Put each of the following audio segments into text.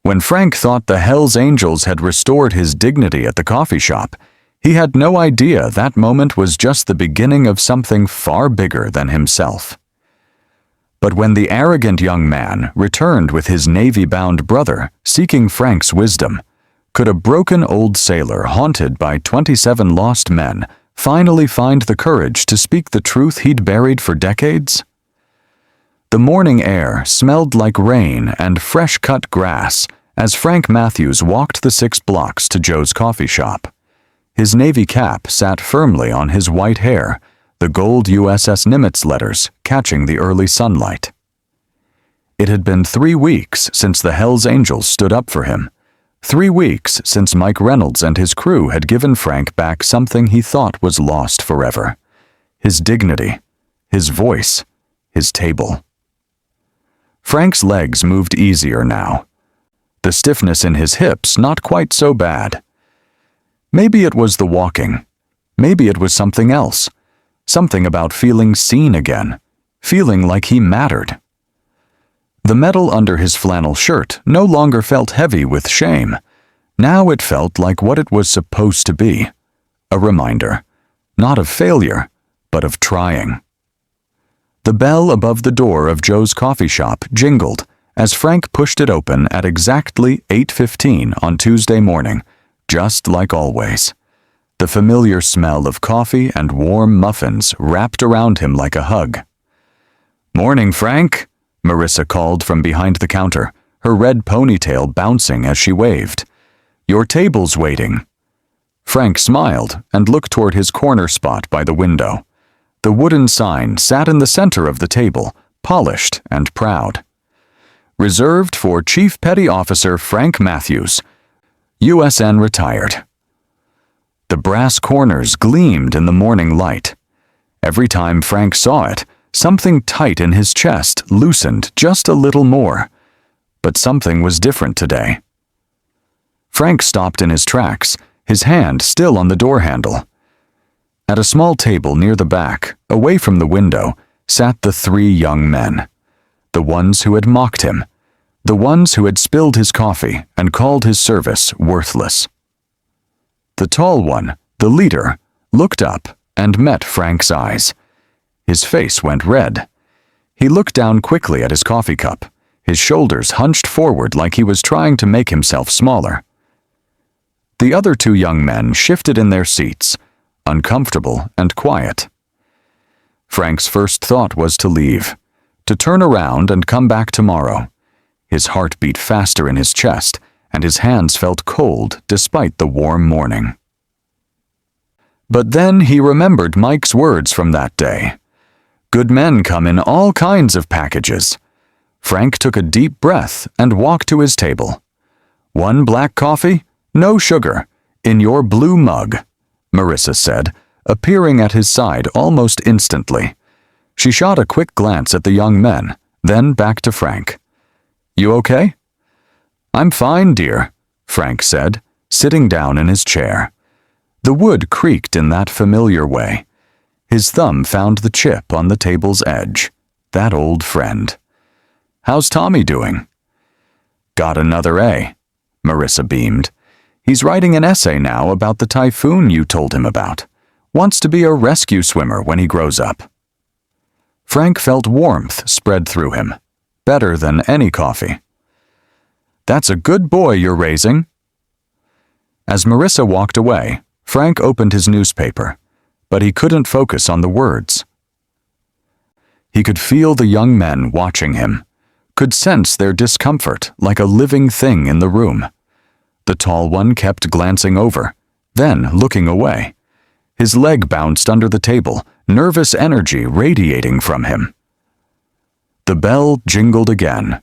When Frank thought the Hells Angels had restored his dignity at the coffee shop, he had no idea that moment was just the beginning of something far bigger than himself. But when the arrogant young man returned with his Navy-bound brother seeking Frank's wisdom, could a broken old sailor haunted by 27 lost men finally find the courage to speak the truth he'd buried for decades? The morning air smelled like rain and fresh-cut grass as Frank Matthews walked the 6 blocks to Joe's coffee shop. His Navy cap sat firmly on his white hair, the gold USS Nimitz letters catching the early sunlight. It had been 3 weeks since the Hells Angels stood up for him. 3 weeks since Mike Reynolds and his crew had given Frank back something he thought was lost forever: his dignity, his voice, his table. Frank's legs moved easier now. The stiffness in his hips not quite so bad. Maybe it was the walking. Maybe it was something else. Something about feeling seen again, feeling like he mattered. The metal under his flannel shirt no longer felt heavy with shame. Now it felt like what it was supposed to be: a reminder, not of failure, but of trying. The bell above the door of Joe's coffee shop jingled as Frank pushed it open at exactly 8:15 on Tuesday morning, just like always. The familiar smell of coffee and warm muffins wrapped around him like a hug. "Morning, Frank," Marissa called from behind the counter, her red ponytail bouncing as she waved. "Your table's waiting." Frank smiled and looked toward his corner spot by the window. The wooden sign sat in the center of the table, polished and proud. "Reserved for Chief Petty Officer Frank Matthews, USN retired." The brass corners gleamed in the morning light. Every time Frank saw it, something tight in his chest loosened just a little more. But something was different today. Frank stopped in his tracks, his hand still on the door handle. At a small table near the back, away from the window, sat the 3 young men. The ones who had mocked him. The ones who had spilled his coffee and called his service worthless. The tall one, the leader, looked up and met Frank's eyes. His face went red. He looked down quickly at his coffee cup, his shoulders hunched forward like he was trying to make himself smaller. The other 2 young men shifted in their seats, uncomfortable and quiet. Frank's first thought was to leave, to turn around and come back tomorrow. His heart beat faster in his chest, and his hands felt cold despite the warm morning. But then he remembered Mike's words from that day. Good men come in all kinds of packages. Frank took a deep breath and walked to his table. "1 black coffee, no sugar, in your blue mug," Marissa said, appearing at his side almost instantly. She shot a quick glance at the young men, then back to Frank. "You okay?" "I'm fine, dear," Frank said, sitting down in his chair. The wood creaked in that familiar way. His thumb found the chip on the table's edge. That old friend. "How's Tommy doing?" "Got another A," Marissa beamed. "He's writing an essay now about the typhoon you told him about. Wants to be a rescue swimmer when he grows up." Frank felt warmth spread through him. Better than any coffee. "That's a good boy you're raising." As Marissa walked away, Frank opened his newspaper, but he couldn't focus on the words. He could feel the young men watching him, could sense their discomfort like a living thing in the room. The tall one kept glancing over, then looking away. His leg bounced under the table, nervous energy radiating from him. The bell jingled again.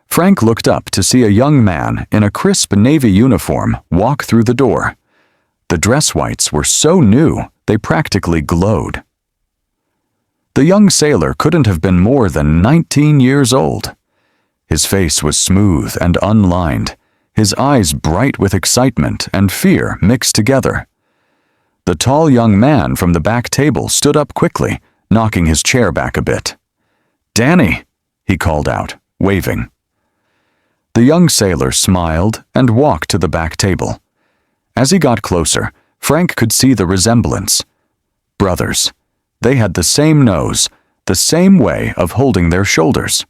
Frank looked up to see a young man in a crisp Navy uniform walk through the door. The dress whites were so new, they practically glowed. The young sailor couldn't have been more than 19 years old. His face was smooth and unlined, his eyes bright with excitement and fear mixed together. The tall young man from the back table stood up quickly, knocking his chair back a bit. "Danny," he called out, waving. The young sailor smiled and walked to the back table. As he got closer, Frank could see the resemblance. Brothers. They had the same nose, the same way of holding their shoulders.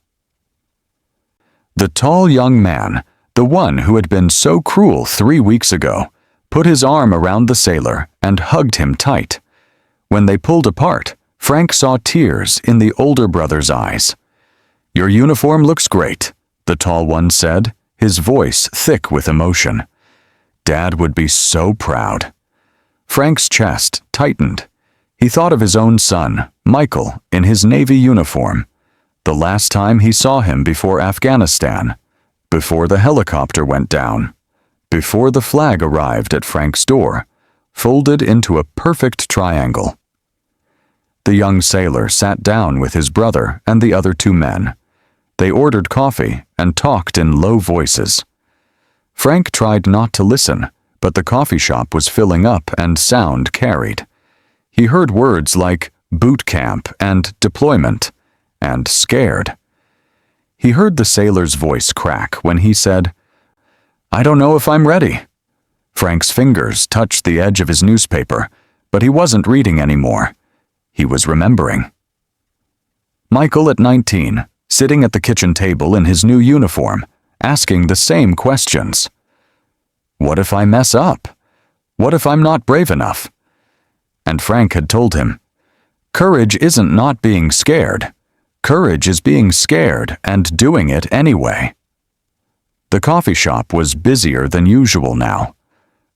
The tall young man, the one who had been so cruel 3 weeks ago, put his arm around the sailor and hugged him tight. When they pulled apart, Frank saw tears in the older brother's eyes. "Your uniform looks great," the tall one said, his voice thick with emotion. "Dad would be so proud." Frank's chest tightened. He thought of his own son, Michael, in his Navy uniform. The last time he saw him before Afghanistan, before the helicopter went down, before the flag arrived at Frank's door, folded into a perfect triangle. The young sailor sat down with his brother and the other 2 men. They ordered coffee and talked in low voices. Frank tried not to listen, but the coffee shop was filling up and sound carried. He heard words like boot camp and deployment, and scared. He heard the sailor's voice crack when he said, "I don't know if I'm ready." Frank's fingers touched the edge of his newspaper, but he wasn't reading anymore. He was remembering. Michael at 19, sitting at the kitchen table in his new uniform, asking the same questions. What if I mess up? What if I'm not brave enough? And Frank had told him, courage isn't not being scared. Courage is being scared and doing it anyway. The coffee shop was busier than usual now.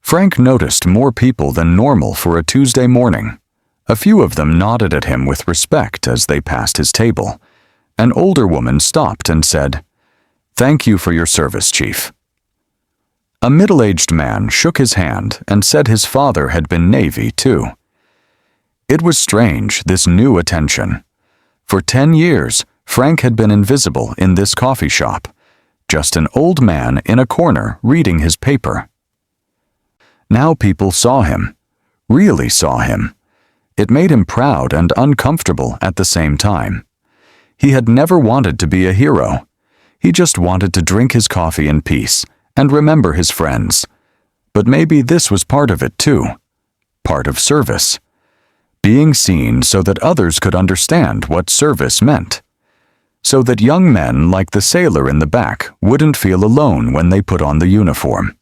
Frank noticed more people than normal for a Tuesday morning. A few of them nodded at him with respect as they passed his table. An older woman stopped and said, "Thank you for your service, Chief." A middle-aged man shook his hand and said his father had been Navy, too. It was strange, this new attention. For 10 years, Frank had been invisible in this coffee shop, just an old man in a corner reading his paper. Now people saw him, really saw him. It made him proud and uncomfortable at the same time. He had never wanted to be a hero. He just wanted to drink his coffee in peace and remember his friends. But maybe this was part of it too. Part of service. Being seen so that others could understand what service meant. So that young men like the sailor in the back wouldn't feel alone when they put on the uniform.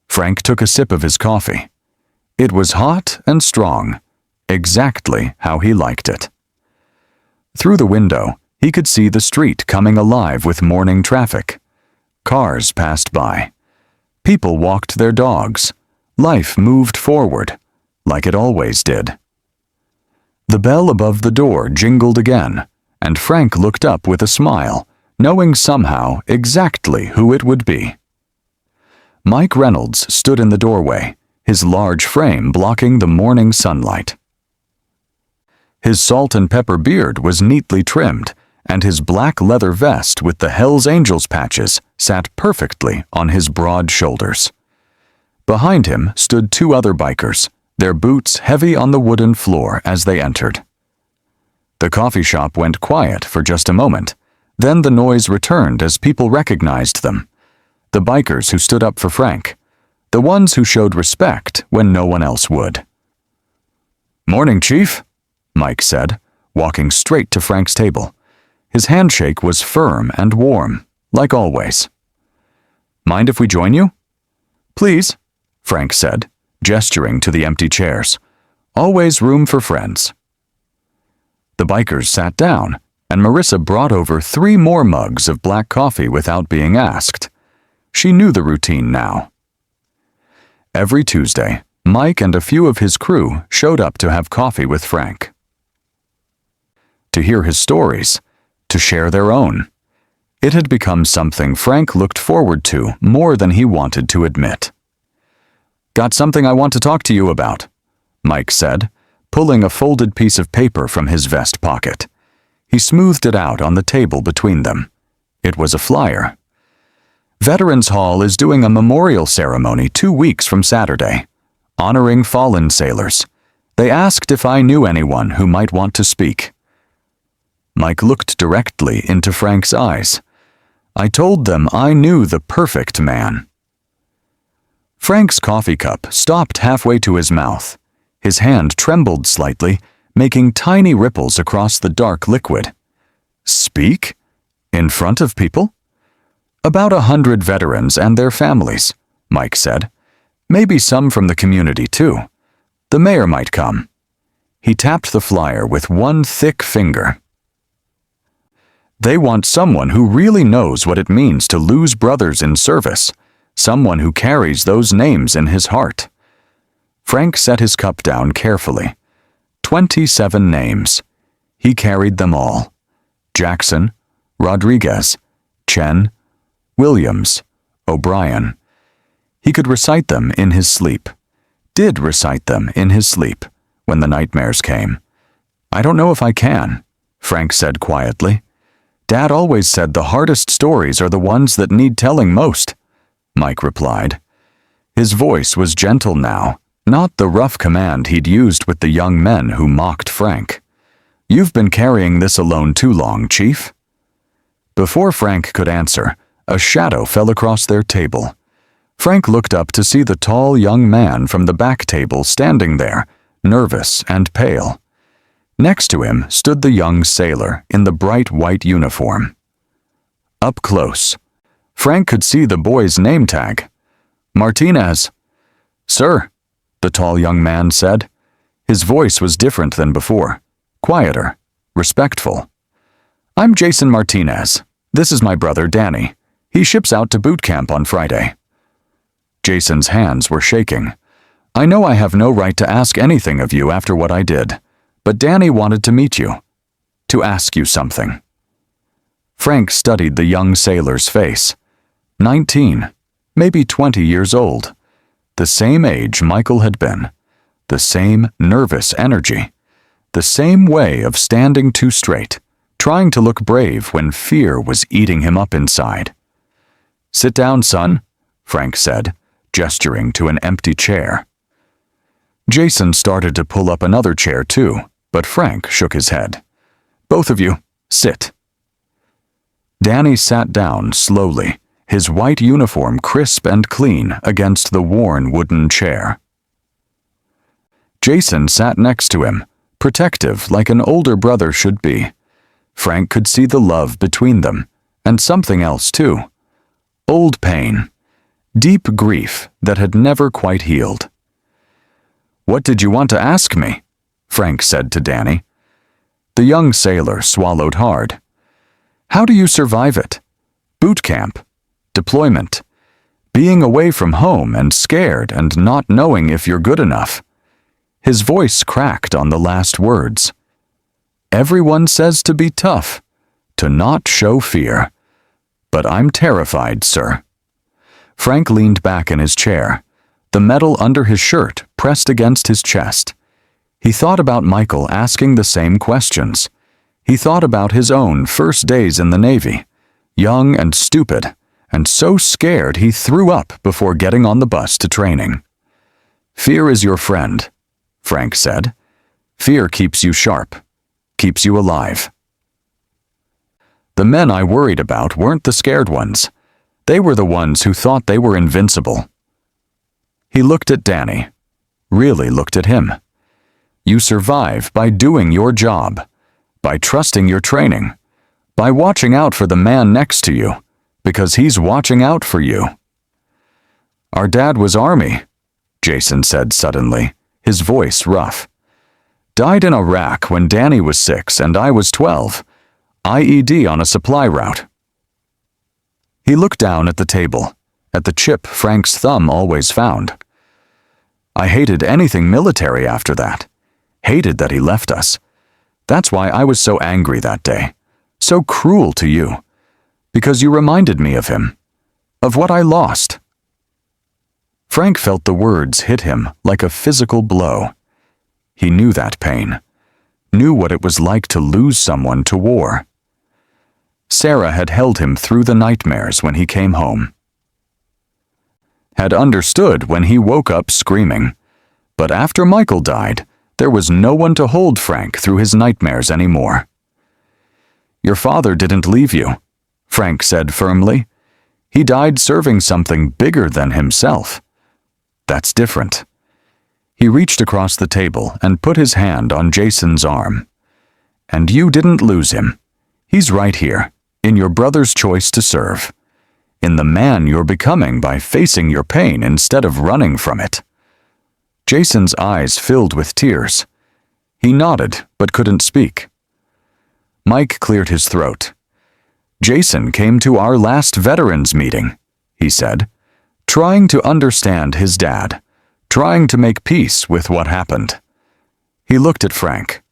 Frank took a sip of his coffee. It was hot and strong, exactly how he liked it. Through the window, he could see the street coming alive with morning traffic. Cars passed by. People walked their dogs. Life moved forward, like it always did. The bell above the door jingled again, and Frank looked up with a smile, knowing somehow exactly who it would be. Mike Reynolds stood in the doorway, his large frame blocking the morning sunlight. His salt and pepper beard was neatly trimmed, and his black leather vest with the Hells Angels patches sat perfectly on his broad shoulders. Behind him stood 2 other bikers, their boots heavy on the wooden floor as they entered. The coffee shop went quiet for just a moment, then the noise returned as people recognized them. The bikers who stood up for Frank, the ones who showed respect when no one else would. "Morning, Chief," Mike said, walking straight to Frank's table. His handshake was firm and warm, like always. "Mind if we join you?" "Please," Frank said, gesturing to the empty chairs. "Always room for friends." The bikers sat down, and Marissa brought over 3 more mugs of black coffee without being asked. She knew the routine now. Every Tuesday, Mike and a few of his crew showed up to have coffee with Frank. To hear his stories, to share their own. It had become something Frank looked forward to more than he wanted to admit. "Got something I want to talk to you about," Mike said, pulling a folded piece of paper from his vest pocket. He smoothed it out on the table between them. It was a flyer. Veterans Hall is doing a memorial ceremony 2 weeks from Saturday, honoring fallen sailors. They asked if I knew anyone who might want to speak. Mike looked directly into Frank's eyes. I told them I knew the perfect man." Frank's coffee cup stopped halfway to his mouth. His hand trembled slightly, making tiny ripples across the dark liquid. "Speak? In front of people?" "About 100 veterans and their families," Mike said. "Maybe some from the community too. The mayor might come." He tapped the flyer with one thick finger. "They want someone who really knows what it means to lose brothers in service, someone who carries those names in his heart." Frank set his cup down carefully. 27 names. He carried them all. Jackson, Rodriguez, Chen, Williams, O'Brien. He could recite them in his sleep. Did recite them in his sleep when the nightmares came. "I don't know if I can," Frank said quietly. "Dad always said the hardest stories are the ones that need telling most," Mike replied. His voice was gentle now, not the rough command he'd used with the young men who mocked Frank. "You've been carrying this alone too long, Chief." Before Frank could answer, a shadow fell across their table. Frank looked up to see the tall young man from the back table standing there, nervous and pale. Next to him stood the young sailor in the bright white uniform. Up close, Frank could see the boy's name tag. "Martinez." "Sir," the tall young man said. His voice was different than before, quieter, respectful. "I'm Jason Martinez. This is my brother Danny. He ships out to boot camp on Friday." Jason's hands were shaking. "I know I have no right to ask anything of you after what I did, but Danny wanted to meet you, to ask you something." Frank studied the young sailor's face. 19, maybe 20 years old. The same age Michael had been. The same nervous energy. The same way of standing too straight, trying to look brave when fear was eating him up inside. "Sit down, son," Frank said, gesturing to an empty chair. Jason started to pull up another chair too, but Frank shook his head. "Both of you, sit." Danny sat down slowly, his white uniform crisp and clean against the worn wooden chair. Jason sat next to him, protective like an older brother should be. Frank could see the love between them, and something else too. Old pain, deep grief that had never quite healed. "What did you want to ask me?" Frank said to Danny. The young sailor swallowed hard. "How do you survive it? Boot camp, deployment, being away from home and scared and not knowing if you're good enough." His voice cracked on the last words. "Everyone says to be tough, to not show fear. But I'm terrified, sir." Frank leaned back in his chair, the metal under his shirt pressed against his chest. He thought about Michael asking the same questions. He thought about his own first days in the Navy, young and stupid, and so scared he threw up before getting on the bus to training. "Fear is your friend," Frank said. "Fear keeps you sharp, keeps you alive." The men I worried about weren't the scared ones. They were the ones who thought they were invincible. He looked at Danny, really looked at him. "You survive by doing your job, by trusting your training, by watching out for the man next to you, because he's watching out for you." "Our dad was Army," Jason said suddenly, his voice rough. "Died in Iraq when Danny was 6 and I was 12. IED on a supply route." He looked down at the table, at the chip Frank's thumb always found. "I hated anything military after that. Hated that he left us. That's why I was so angry that day, so cruel to you, because you reminded me of him, of what I lost." Frank felt the words hit him like a physical blow. He knew that pain, knew what it was like to lose someone to war. Sarah had held him through the nightmares when he came home. Had understood when he woke up screaming. But after Michael died, there was no one to hold Frank through his nightmares anymore. "Your father didn't leave you," Frank said firmly. He died serving something bigger than himself. That's different. He reached across the table and put his hand on Jason's arm. And you didn't lose him. He's right here, in your brother's choice to serve. In the man you're becoming by facing your pain instead of running from it. Jason's eyes filled with tears. He nodded, but couldn't speak. Mike cleared his throat. Jason came to our last veterans meeting, he said, trying to understand his dad, trying to make peace with what happened. He looked at Frank.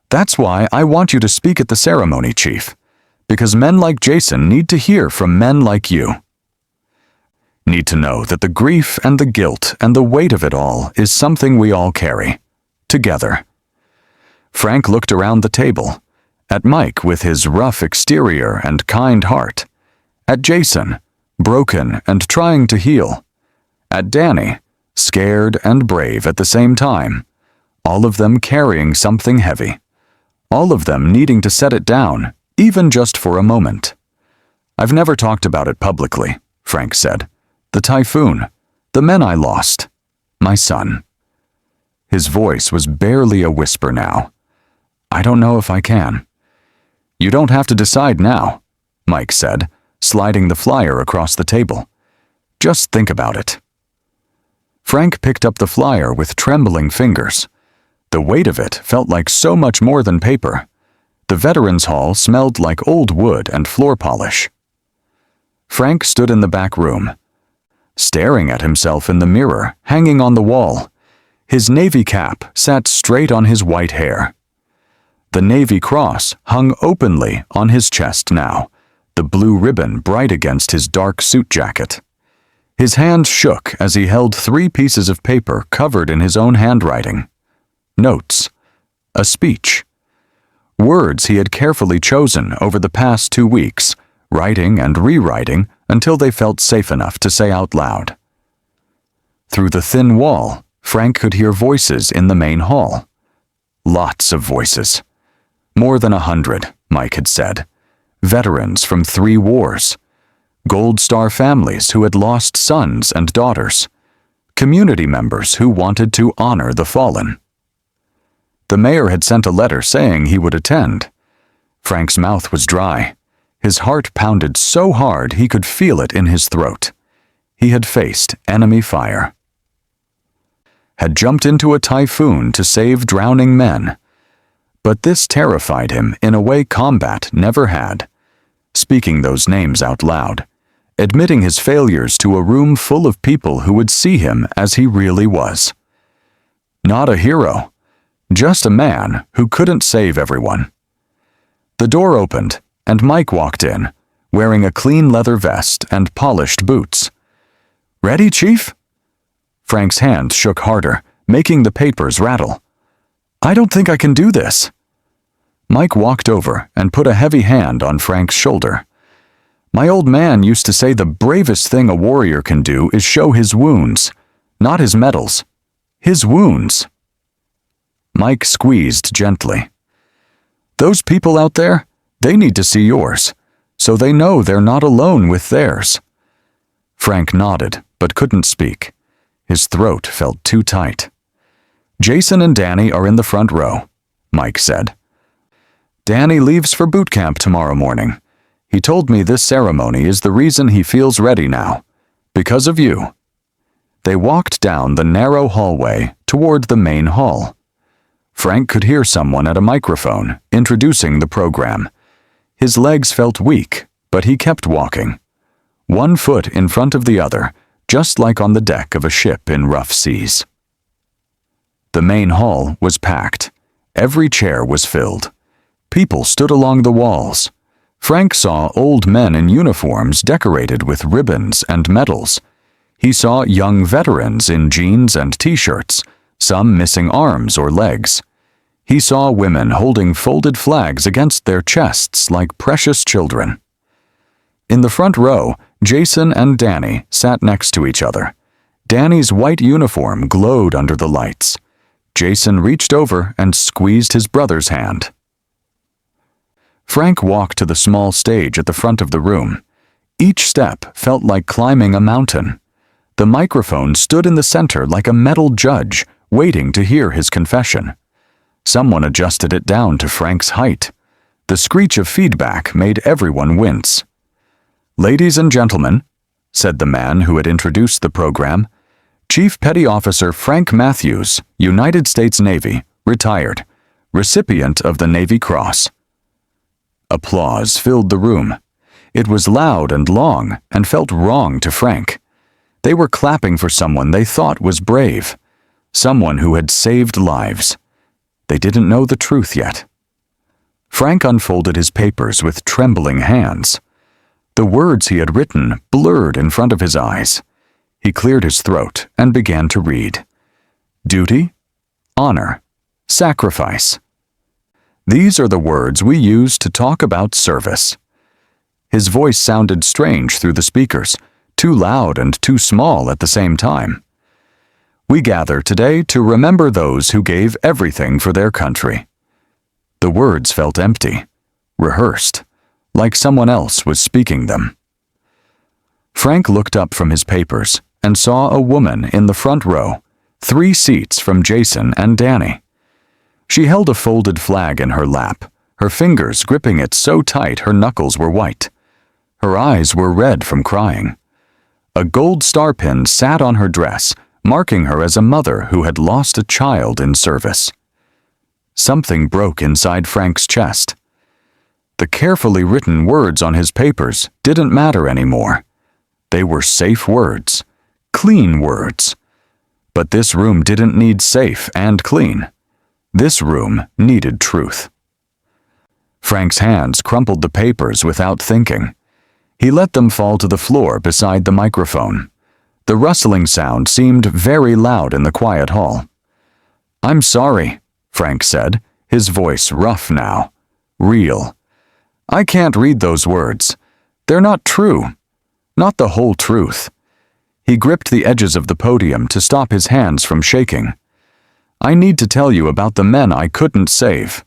That's why I want you to speak at the ceremony, Chief, because men like Jason need to hear from men like you. Need to know that the grief and the guilt and the weight of it all is something we all carry, together. Frank looked around the table, at Mike with his rough exterior and kind heart, at Jason, broken and trying to heal, at Danny, scared and brave at the same time, all of them carrying something heavy, all of them needing to set it down, even just for a moment. I've never talked about it publicly, Frank said. The typhoon, the men I lost, my son. His voice was barely a whisper now. I don't know if I can. You don't have to decide now, Mike said, sliding the flyer across the table. Just think about it. Frank picked up the flyer with trembling fingers. The weight of it felt like so much more than paper. The Veterans Hall smelled like old wood and floor polish. Frank stood in the back room, staring at himself in the mirror hanging on the wall. His navy cap sat straight on his white hair. The Navy Cross hung openly on his chest now, the blue ribbon bright against his dark suit jacket. His hand shook as he held 3 pieces of paper covered in his own handwriting. Notes. A speech. Words he had carefully chosen over the past 2 weeks, writing and rewriting until they felt safe enough to say out loud. Through the thin wall, Frank could hear voices in the main hall. Lots of voices. More than 100, Mike had said. Veterans from 3 wars. Gold Star families who had lost sons and daughters. Community members who wanted to honor the fallen. The mayor had sent a letter saying he would attend. Frank's mouth was dry. His heart pounded so hard he could feel it in his throat. He had faced enemy fire. Had jumped into a typhoon to save drowning men. But this terrified him in a way combat never had. Speaking those names out loud, admitting his failures to a room full of people who would see him as he really was. Not a hero, just a man who couldn't save everyone. The door opened, and Mike walked in, wearing a clean leather vest and polished boots. Ready, Chief? Frank's hand shook harder, making the papers rattle. I don't think I can do this. Mike walked over and put a heavy hand on Frank's shoulder. My old man used to say the bravest thing a warrior can do is show his wounds, not his medals. His wounds. Mike squeezed gently. Those people out there, they need to see yours, so they know they're not alone with theirs. Frank nodded, but couldn't speak. His throat felt too tight. Jason and Danny are in the front row, Mike said. Danny leaves for boot camp tomorrow morning. He told me this ceremony is the reason he feels ready now. Because of you. They walked down the narrow hallway toward the main hall. Frank could hear someone at a microphone introducing the program. His legs felt weak, but he kept walking. 1 foot in front of the other, just like on the deck of a ship in rough seas. The main hall was packed. Every chair was filled. People stood along the walls. Frank saw old men in uniforms decorated with ribbons and medals. He saw young veterans in jeans and t-shirts, some missing arms or legs. He saw women holding folded flags against their chests like precious children. In the front row, Jason and Danny sat next to each other. Danny's white uniform glowed under the lights. Jason reached over and squeezed his brother's hand. Frank walked to the small stage at the front of the room. Each step felt like climbing a mountain. The microphone stood in the center like a metal judge, waiting to hear his confession. Someone adjusted it down to Frank's height. The screech of feedback made everyone wince. "Ladies and gentlemen," said the man who had introduced the program, "Chief Petty Officer Frank Matthews, United States Navy, retired, recipient of the Navy Cross." Applause filled the room. It was loud and long and felt wrong to Frank. They were clapping for someone they thought was brave, someone who had saved lives. They didn't know the truth yet. Frank unfolded his papers with trembling hands. The words he had written blurred in front of his eyes. He cleared his throat and began to read. Duty, honor, sacrifice. These are the words we use to talk about service. His voice sounded strange through the speakers, too loud and too small at the same time. We gather today to remember those who gave everything for their country. The words felt empty, rehearsed, like someone else was speaking them. Frank looked up from his papers and saw a woman in the front row, 3 seats from Jason and Danny. She held a folded flag in her lap, her fingers gripping it so tight her knuckles were white. Her eyes were red from crying. A gold star pin sat on her dress, marking her as a mother who had lost a child in service. Something broke inside Frank's chest. The carefully written words on his papers didn't matter anymore. They were safe words, clean words. But this room didn't need safe and clean. This room needed truth. Frank's hands crumpled the papers without thinking. He let them fall to the floor beside the microphone. The rustling sound seemed very loud in the quiet hall. "I'm sorry," Frank said, his voice rough now, real. "I can't read those words. They're not true. Not the whole truth." He gripped the edges of the podium to stop his hands from shaking. "I need to tell you about the men I couldn't save."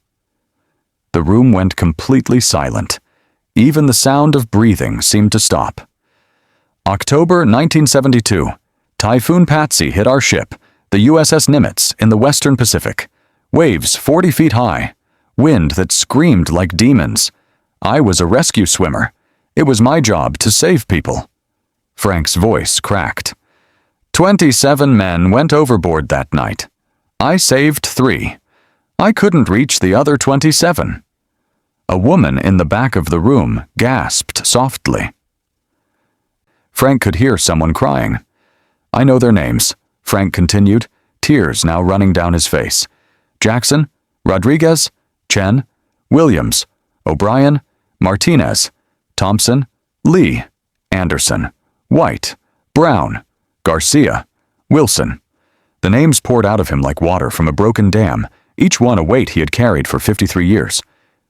The room went completely silent. Even the sound of breathing seemed to stop. October 1972. Typhoon Patsy hit our ship, the USS Nimitz, in the Western Pacific. Waves 40 feet high. Wind that screamed like demons. I was a rescue swimmer. It was my job to save people. Frank's voice cracked. 27 men went overboard that night. I saved 3. I couldn't reach the other 27. A woman in the back of the room gasped softly. Frank could hear someone crying. "I know their names," Frank continued, tears now running down his face. "Jackson, Rodriguez, Chen, Williams, O'Brien, Martinez, Thompson, Lee, Anderson, White, Brown, Garcia, Wilson." The names poured out of him like water from a broken dam, each one a weight he had carried for 53 years.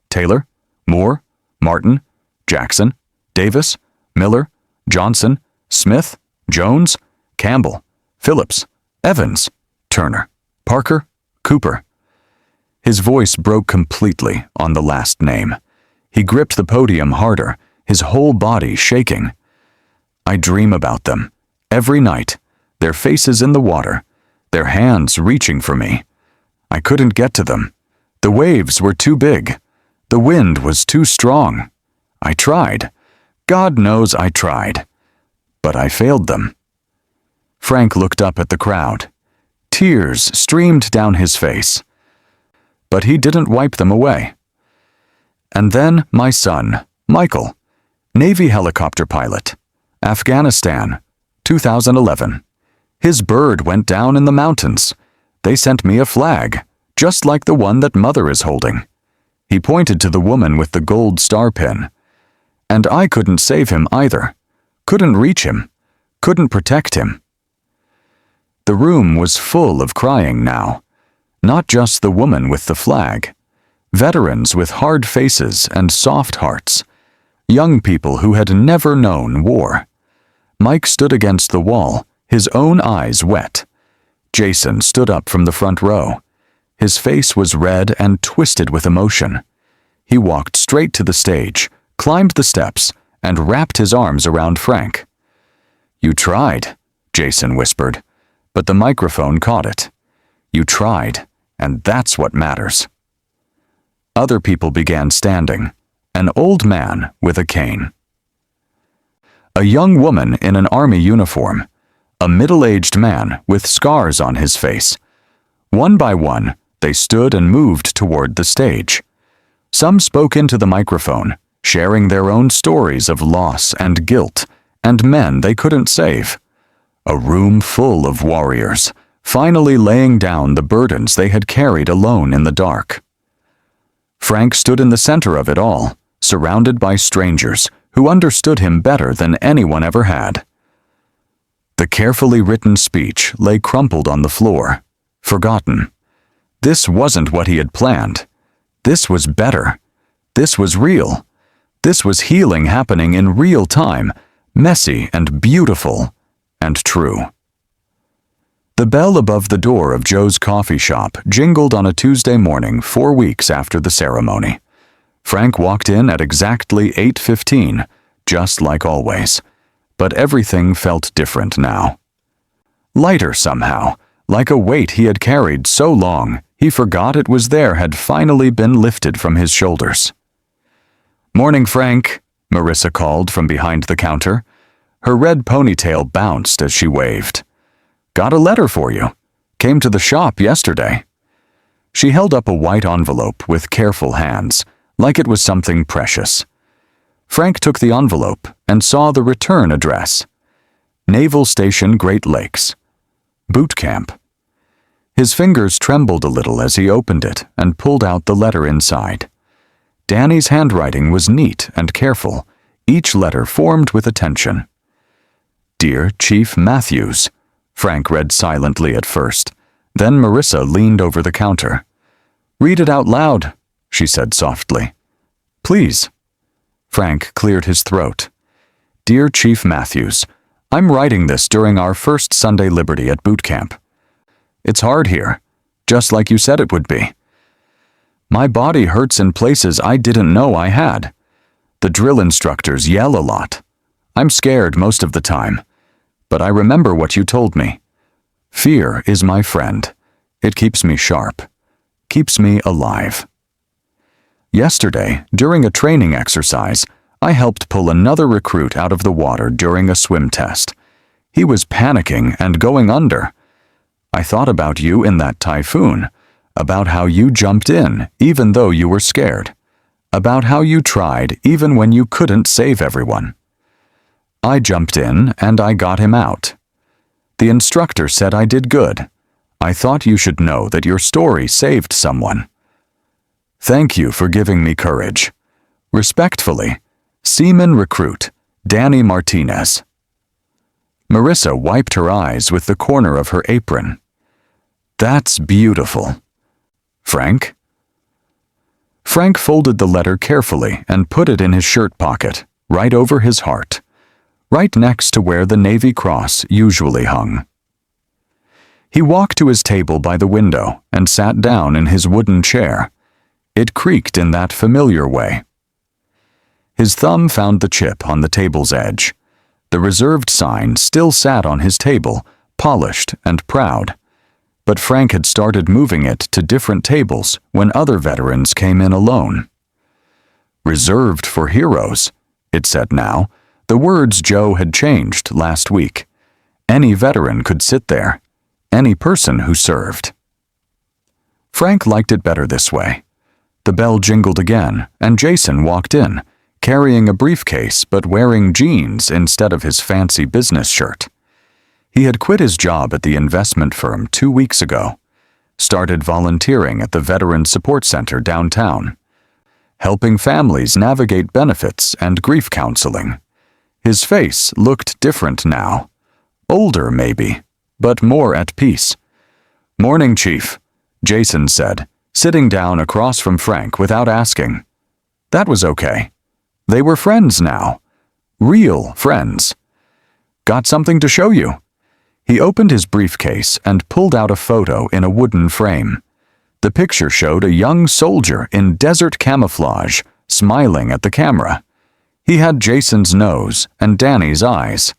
Taylor, Moore, Martin, Jackson, Davis, Miller, Johnson, Smith, Jones, Campbell, Phillips, Evans, Turner, Parker, Cooper. His voice broke completely on the last name. He gripped the podium harder, his whole body shaking. I dream about them, every night, their faces in the water, their hands reaching for me. I couldn't get to them. The waves were too big. The wind was too strong. I tried. God knows I tried. But I failed them. Frank looked up at the crowd. Tears streamed down his face. But he didn't wipe them away. And then my son, Michael, Navy helicopter pilot, Afghanistan, 2011. His bird went down in the mountains. They sent me a flag, just like the one that Mother is holding. He pointed to the woman with the gold star pin. And I couldn't save him either. Couldn't reach him. Couldn't protect him. The room was full of crying now. Not just the woman with the flag. Veterans with hard faces and soft hearts. Young people who had never known war. Mike stood against the wall, his own eyes wet. Jason stood up from the front row. His face was red and twisted with emotion. He walked straight to the stage, climbed the steps, and wrapped his arms around Frank. "You tried," Jason whispered, but the microphone caught it. "You tried, and that's what matters." Other people began standing, an old man with a cane, a young woman in an army uniform, a middle-aged man with scars on his face. One by one, they stood and moved toward the stage. Some spoke into the microphone, sharing their own stories of loss and guilt, and men they couldn't save. A room full of warriors, finally laying down the burdens they had carried alone in the dark. Frank stood in the center of it all, surrounded by strangers who understood him better than anyone ever had. The carefully written speech lay crumpled on the floor, forgotten. This wasn't what he had planned. This was better. This was real. This was healing happening in real time, messy and beautiful and true. The bell above the door of Joe's coffee shop jingled on a Tuesday morning 4 weeks after the ceremony. Frank walked in at exactly 8:15, just like always. But everything felt different now. Lighter somehow, like a weight he had carried so long he forgot it was there had finally been lifted from his shoulders. "Morning, Frank," Marissa called from behind the counter. Her red ponytail bounced as she waved. "Got a letter for you. Came to the shop yesterday." She held up a white envelope with careful hands, like it was something precious. Frank took the envelope and saw the return address. Naval Station, Great Lakes. Boot camp. His fingers trembled a little as he opened it and pulled out the letter inside. Danny's handwriting was neat and careful, each letter formed with attention. "Dear Chief Matthews," Frank read silently at first. Then Marissa leaned over the counter. "Read it out loud," she said softly. "Please." Frank cleared his throat. "Dear Chief Matthews, I'm writing this during our first Sunday Liberty at boot camp. It's hard here, just like you said it would be. My body hurts in places I didn't know I had. The drill instructors yell a lot. I'm scared most of the time, but I remember what you told me. Fear is my friend. It keeps me sharp, keeps me alive. Yesterday, during a training exercise, I helped pull another recruit out of the water during a swim test. He was panicking and going under. I thought about you in that typhoon, about how you jumped in even though you were scared, about how you tried even when you couldn't save everyone. I jumped in and I got him out. The instructor said I did good. I thought you should know that your story saved someone. Thank you for giving me courage. Respectfully, Seaman Recruit, Danny Martinez." Marissa wiped her eyes with the corner of her apron. "That's beautiful. Frank?" Frank folded the letter carefully and put it in his shirt pocket, right over his heart, right next to where the Navy Cross usually hung. He walked to his table by the window and sat down in his wooden chair. It creaked in that familiar way. His thumb found the chip on the table's edge. The reserved sign still sat on his table, polished and proud. But Frank had started moving it to different tables when other veterans came in alone. "Reserved for heroes," it said now. The words Joe had changed last week. Any veteran could sit there. Any person who served. Frank liked it better this way. The bell jingled again, and Jason walked in, carrying a briefcase but wearing jeans instead of his fancy business shirt. He had quit his job at the investment firm 2 weeks ago, started volunteering at the Veteran Support Center downtown, helping families navigate benefits and grief counseling. His face looked different now. Older, maybe, but more at peace. "Morning, Chief," Jason said, sitting down across from Frank without asking. That was okay. They were friends now. Real friends. "Got something to show you." He opened his briefcase and pulled out a photo in a wooden frame. The picture showed a young soldier in desert camouflage, smiling at the camera. He had Jason's nose and Danny's eyes.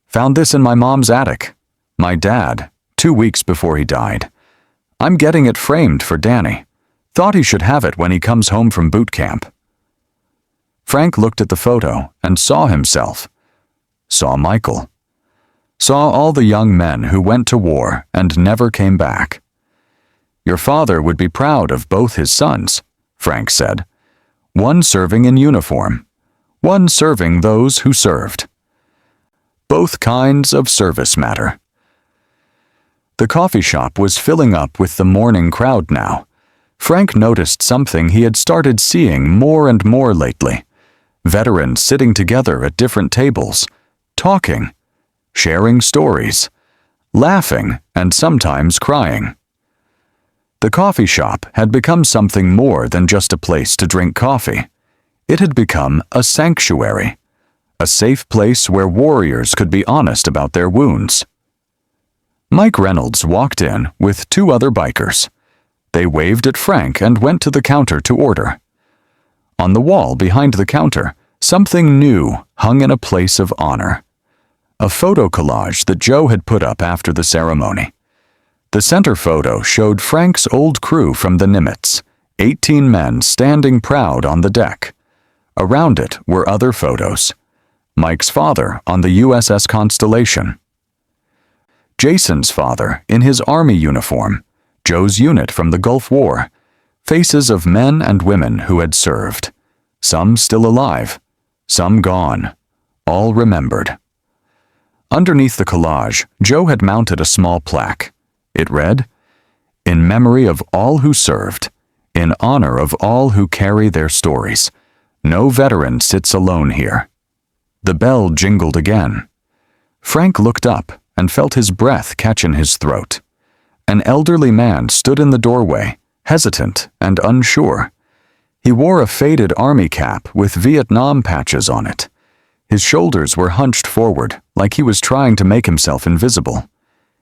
"Found this in my mom's attic. My dad, 2 weeks before he died. I'm getting it framed for Danny. Thought he should have it when he comes home from boot camp." Frank looked at the photo and saw himself. Saw Michael. Saw all the young men who went to war and never came back. "Your father would be proud of both his sons," Frank said. "One serving in uniform. One serving those who served. Both kinds of service matter." The coffee shop was filling up with the morning crowd now. Frank noticed something he had started seeing more and more lately. Veterans sitting together at different tables, talking, sharing stories, laughing, and sometimes crying. The coffee shop had become something more than just a place to drink coffee. It had become a sanctuary, a safe place where warriors could be honest about their wounds. Mike Reynolds walked in with 2 other bikers. They waved at Frank and went to the counter to order. On the wall behind the counter, something new hung in a place of honor. A photo collage that Joe had put up after the ceremony. The center photo showed Frank's old crew from the Nimitz, 18 men standing proud on the deck. Around it were other photos. Mike's father on the USS Constellation. Jason's father in his Army uniform, Joe's unit from the Gulf War, faces of men and women who had served, some still alive, some gone, all remembered. Underneath the collage, Joe had mounted a small plaque. It read, "In memory of all who served, in honor of all who carry their stories, no veteran sits alone here." The bell jingled again. Frank looked up and felt his breath catch in his throat. An elderly man stood in the doorway, hesitant and unsure. He wore a faded army cap with Vietnam patches on it. His shoulders were hunched forward, like he was trying to make himself invisible.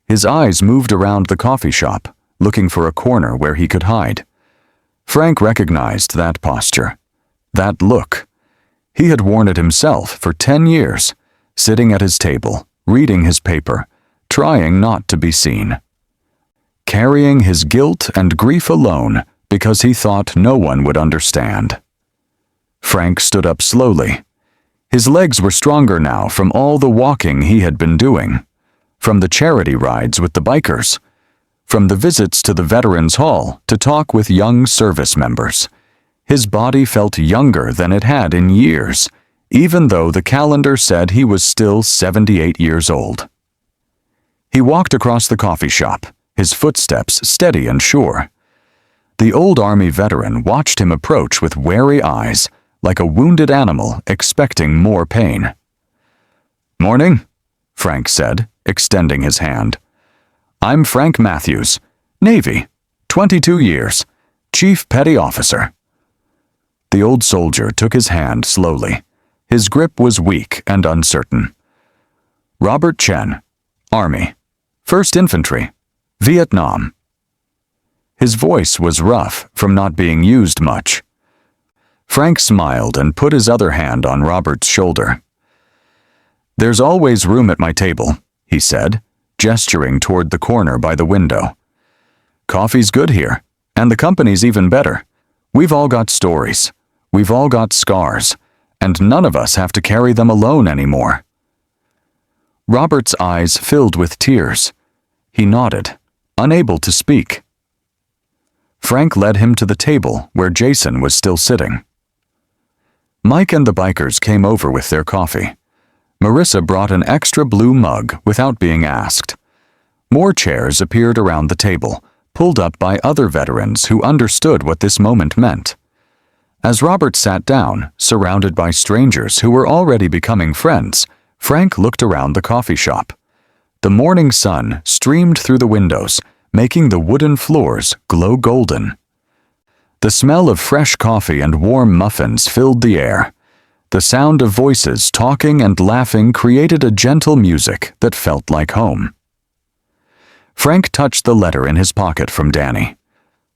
His eyes moved around the coffee shop, looking for a corner where he could hide. Frank recognized that posture, that look. He had worn it himself for 10 years, sitting at his table, reading his paper, trying not to be seen. Carrying his guilt and grief alone because he thought no one would understand. Frank stood up slowly. His legs were stronger now from all the walking he had been doing, from the charity rides with the bikers, from the visits to the Veterans Hall to talk with young service members. His body felt younger than it had in years, even though the calendar said he was still 78 years old. He walked across the coffee shop, his footsteps steady and sure. The old Army veteran watched him approach with wary eyes, like a wounded animal expecting more pain. "Morning," Frank said, extending his hand. "I'm Frank Matthews, Navy, 22 years, Chief Petty Officer." The old soldier took his hand slowly. His grip was weak and uncertain. "Robert Chen, Army, 1st Infantry, Vietnam." His voice was rough from not being used much. Frank smiled and put his other hand on Robert's shoulder. "There's always room at my table," he said, gesturing toward the corner by the window. "Coffee's good here, and the company's even better. We've all got stories. We've all got scars, and none of us have to carry them alone anymore." Robert's eyes filled with tears. He nodded, unable to speak. Frank led him to the table where Jason was still sitting. Mike and the bikers came over with their coffee. Marissa brought an extra blue mug without being asked. More chairs appeared around the table, pulled up by other veterans who understood what this moment meant. As Robert sat down, surrounded by strangers who were already becoming friends, Frank looked around the coffee shop. The morning sun streamed through the windows, making the wooden floors glow golden. The smell of fresh coffee and warm muffins filled the air. The sound of voices talking and laughing created a gentle music that felt like home. Frank touched the letter in his pocket from Danny.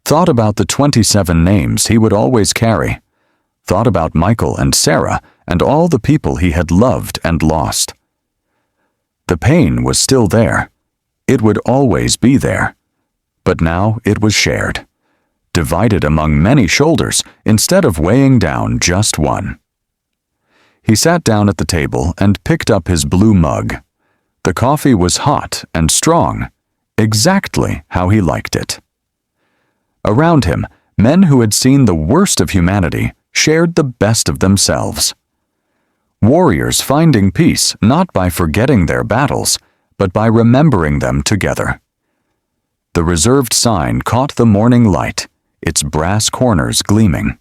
thought about the 27 names he would always carry, thought about Michael and Sarah and all the people he had loved and lost. The pain was still there. It would always be there. But now it was shared, divided among many shoulders instead of weighing down just one. He sat down at the table and picked up his blue mug. The coffee was hot and strong, exactly how he liked it. Around him, men who had seen the worst of humanity shared the best of themselves. Warriors finding peace not by forgetting their battles, but by remembering them together. The reserved sign caught the morning light, its brass corners gleaming.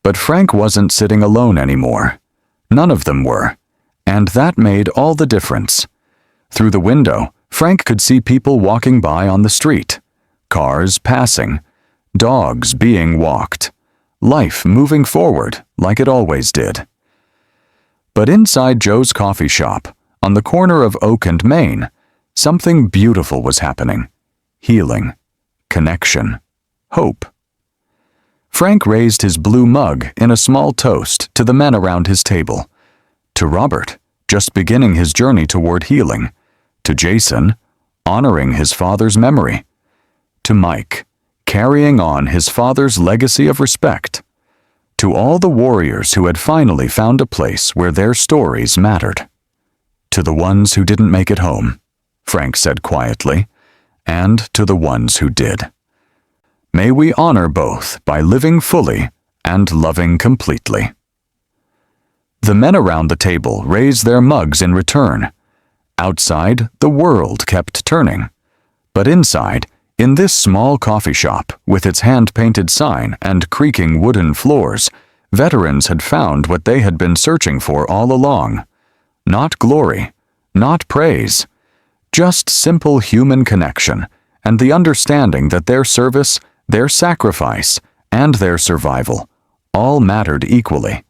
But Frank wasn't sitting alone anymore. None of them were, and that made all the difference. Through the window, Frank could see people walking by on the street, cars passing, dogs being walked, life moving forward like it always did. But inside Joe's coffee shop, on the corner of Oak and Main, something beautiful was happening. Healing, connection, hope. Frank raised his blue mug in a small toast to the men around his table. To Robert, just beginning his journey toward healing. To Jason, honoring his father's memory. To Mike, carrying on his father's legacy of respect. To all the warriors who had finally found a place where their stories mattered. To the ones who didn't make it home, Frank said quietly, and to the ones who did. May we honor both by living fully and loving completely. The men around the table raised their mugs in return. Outside, the world kept turning. But inside, in this small coffee shop, with its hand-painted sign and creaking wooden floors, veterans had found what they had been searching for all along. Not glory, not praise, just simple human connection and the understanding that their service, their sacrifice, and their survival all mattered equally.